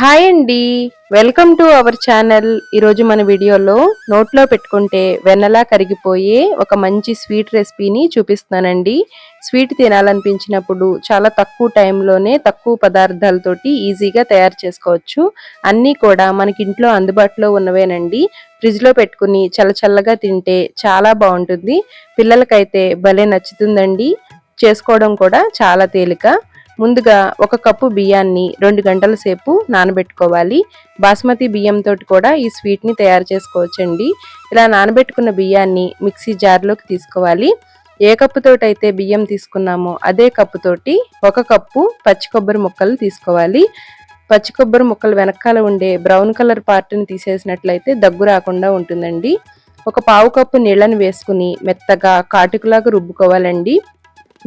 Hi అండి. Welcome to our channel. ఈరోజు మన వీడియోలో నోట్లో పెట్టుకుంటే వెన్నలా కరిగిపోయే ఒక మంచి స్వీట్ రెసిపీని చూపిస్తున్నానండి. స్వీట్ తినాలనిపించినప్పుడు చాలా తక్కువ టైంలోనే తక్కువ పదార్థాలతోటి ఈజీగా తయారు చేసుకోవచ్చు. అన్నీ కూడా మనకి ఇంట్లో అందుబాటులో ఉన్నవేనండి. ఫ్రిడ్జ్లో పెట్టుకుని చల్లచల్లగా తింటే చాలా బాగుంటుంది. పిల్లలకైతే భలే నచ్చుతుందండి. చేసుకోవడం కూడా చాలా తేలిక. ముందుగా ఒక కప్పు బియ్యాన్ని 2 గంటల సేపు నానబెట్టుకోవాలి. బాస్మతి బియ్యంతో కూడా ఈ స్వీట్ని తయారు చేసుకోవచ్చండి. ఇలా నానబెట్టుకున్న బియ్యాన్ని మిక్సీ జార్లోకి తీసుకోవాలి. ఏ కప్పుతోటి అయితే బియ్యం తీసుకున్నామో అదే కప్పుతోటి 1 కప్పు పచ్చి కొబ్బరి ముక్కలు తీసుకోవాలి. పచ్చి కొబ్బరి ముక్కలు వెనకాల ఉండే బ్రౌన్ కలర్ పార్ట్ని తీసేసినట్లయితే దగ్గు రాకుండా ఉంటుందండి. ఒక పావు కప్పు నీళ్ళని వేసుకుని మెత్తగా కాటుకులాగా రుబ్బుకోవాలండి.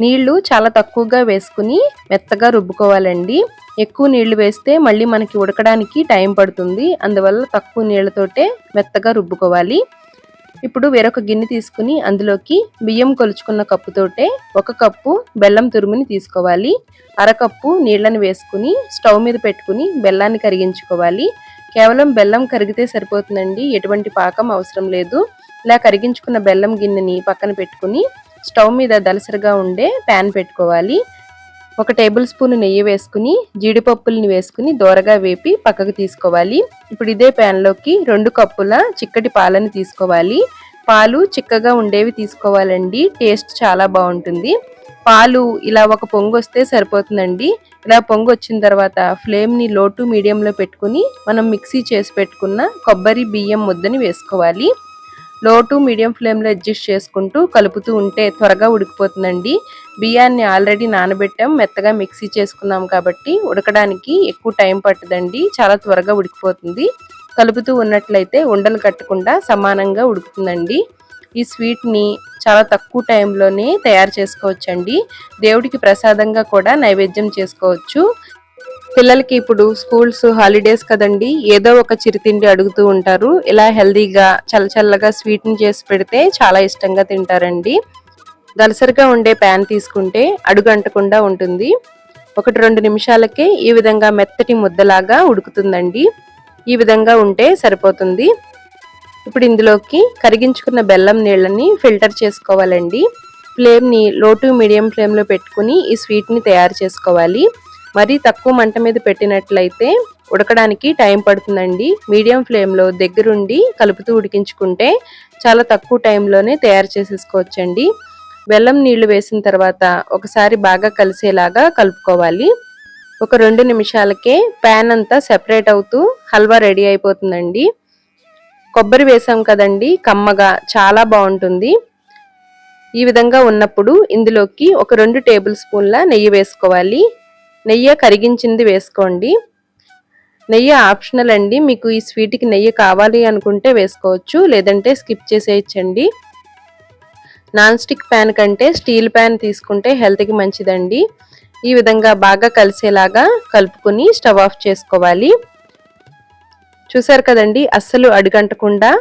నీళ్లు చాలా తక్కువగా వేసుకుని మెత్తగా రుబ్బుకోవాలండి. ఎక్కువ నీళ్లు వేస్తే మళ్ళీ మనకి ఉడకడానికి టైం పడుతుంది. అందువల్ల తక్కువ నీళ్లతోటే మెత్తగా రుబ్బుకోవాలి. ఇప్పుడు వేరొక గిన్నె తీసుకుని అందులోకి బియ్యం కొలుచుకున్న కప్పుతోటే 1 కప్పు బెల్లం తురుముని తీసుకోవాలి. అరకప్పు నీళ్లను వేసుకుని స్టవ్ మీద పెట్టుకుని బెల్లాన్ని కరిగించుకోవాలి. కేవలం బెల్లం కరిగితే సరిపోతుందండి. ఎటువంటి పాకం అవసరం లేదు. ఇలా కరిగించుకున్న బెల్లం గిన్నెని పక్కన పెట్టుకుని స్టవ్ మీద దలసరిగా ఉండే ప్యాన్ పెట్టుకోవాలి. 1 టేబుల్ స్పూన్ నెయ్యి వేసుకుని జీడిపప్పుల్ని వేసుకుని దోరగా వేపి పక్కకు తీసుకోవాలి. ఇప్పుడు ఇదే ప్యాన్లోకి 2 కప్పుల చిక్కటి పాలని తీసుకోవాలి. పాలు చిక్కగా ఉండేవి తీసుకోవాలండి. టేస్ట్ చాలా బాగుంటుంది. పాలు ఇలా ఒక పొంగు వస్తే సరిపోతుందండి. ఇలా పొంగు వచ్చిన తర్వాత ఫ్లేమ్ని లో టు మీడియంలో పెట్టుకుని మనం మిక్సీ చేసి పెట్టుకున్న కొబ్బరి బియ్యం ముద్దని వేసుకోవాలి. లో టు మీడియం ఫ్లేమ్లో అడ్జస్ట్ చేసుకుంటూ కలుపుతూ ఉంటే త్వరగా ఉడికిపోతుందండి. బియ్యాన్ని ఆల్రెడీ నానబెట్టాం, మెత్తగా మిక్సీ చేసుకున్నాం కాబట్టి ఉడకడానికి ఎక్కువ టైం పట్టదండి. చాలా త్వరగా ఉడికిపోతుంది. కలుపుతూ ఉన్నట్లయితే ఉండలు కట్టకుండా సమానంగా ఉడుకుతుందండి. ఈ స్వీట్ని చాలా తక్కువ టైంలోనే తయారు చేసుకోవచ్చండి. దేవుడికి ప్రసాదంగా కూడా నైవేద్యం చేసుకోవచ్చు. పిల్లలకి ఇప్పుడు స్కూల్స్ హాలిడేస్ కదండి, ఏదో ఒక చిరుతిండి అడుగుతూ ఉంటారు. ఇలా హెల్దీగా చల్లచల్లగా స్వీట్ని చేసి పెడితే చాలా ఇష్టంగా తింటారండి. దలసరిగా ఉండే ప్యాన్ తీసుకుంటే అడుగంటకుండా ఉంటుంది. 1-2 నిమిషాలకే ఈ విధంగా మెత్తటి ముద్దలాగా ఉడుకుతుందండి. ఈ విధంగా ఉంటే సరిపోతుంది. ఇప్పుడు ఇందులోకి కరిగించుకున్న బెల్లం నీళ్ళని ఫిల్టర్ చేసుకోవాలండి. ఫ్లేమ్ని లో టు మీడియం ఫ్లేమ్లో పెట్టుకుని ఈ స్వీట్ని తయారు చేసుకోవాలి. మరీ తక్కువ మంట మీద పెట్టినట్లయితే ఉడకడానికి టైం పడుతుందండి. మీడియం ఫ్లేమ్లో దగ్గరుండి కలుపుతూ ఉడికించుకుంటే చాలా తక్కువ టైంలోనే తయారు చేసేసుకోవచ్చండి. బెల్లం నీళ్లు వేసిన తర్వాత ఒకసారి బాగా కలిసేలాగా కలుపుకోవాలి. ఒక 2 నిమిషాలకే ప్యాన్ అంతా సెపరేట్ అవుతూ హల్వా రెడీ అయిపోతుందండి. కొబ్బరి వేసాం కదండి, కమ్మగా చాలా బాగుంటుంది. ఈ విధంగా ఉన్నప్పుడు ఇందులోకి ఒక 2 టేబుల్ స్పూన్ల నెయ్యి వేసుకోవాలి. నెయ్యి కరిగించింది వేసుకోండి. నెయ్యి ఆప్షనల్ అండి. మీకు ఈ స్వీట్కి నెయ్యి కావాలి అనుకుంటే వేసుకోవచ్చు, లేదంటే స్కిప్ చేసేయచ్చండి. నాన్ స్టిక్ ప్యాన్ కంటే స్టీల్ ప్యాన్ తీసుకుంటే హెల్త్కి మంచిదండి. ఈ విధంగా బాగా కలిసేలాగా కలుపుకొని స్టవ్ ఆఫ్ చేసుకోవాలి. చూసారు కదండి, అస్సలు అడుగంటకుండా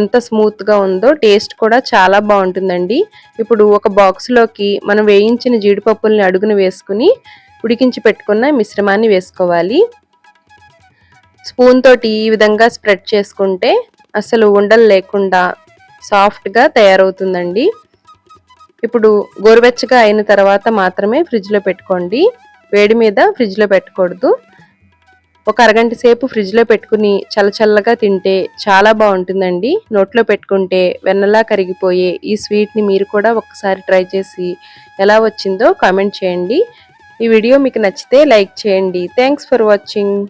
ఎంత స్మూత్గా ఉందో. టేస్ట్ కూడా చాలా బాగుంటుందండి. ఇప్పుడు ఒక బాక్స్లోకి మనం వేయించిన జీడిపప్పుల్ని అడుగున వేసుకుని ఉడికించి పెట్టుకున్న మిశ్రమాన్ని వేసుకోవాలి. స్పూన్ తోటి ఈ విధంగా స్ప్రెడ్ చేసుకుంటే అసలు ఉండలు లేకుండా సాఫ్ట్గా తయారవుతుందండి. ఇప్పుడు గోరువెచ్చగా అయిన తర్వాత మాత్రమే ఫ్రిడ్జ్లో పెట్టుకోండి. వేడి మీద ఫ్రిడ్జ్లో పెట్టకూడదు. ఒక అరగంట సేపు ఫ్రిడ్జ్లో పెట్టుకుని చల్లచల్లగా తింటే చాలా బాగుంటుందండి. నోట్లో పెట్టుకుంటే వెన్నలా కరిగిపోయే ఈ స్వీట్ని మీరు కూడా ఒక్కసారి ట్రై చేసి ఎలా వచ్చిందో కామెంట్ చేయండి. ఈ వీడియో మీకు నచ్చితే లైక్ చేయండి. Thanks for watching.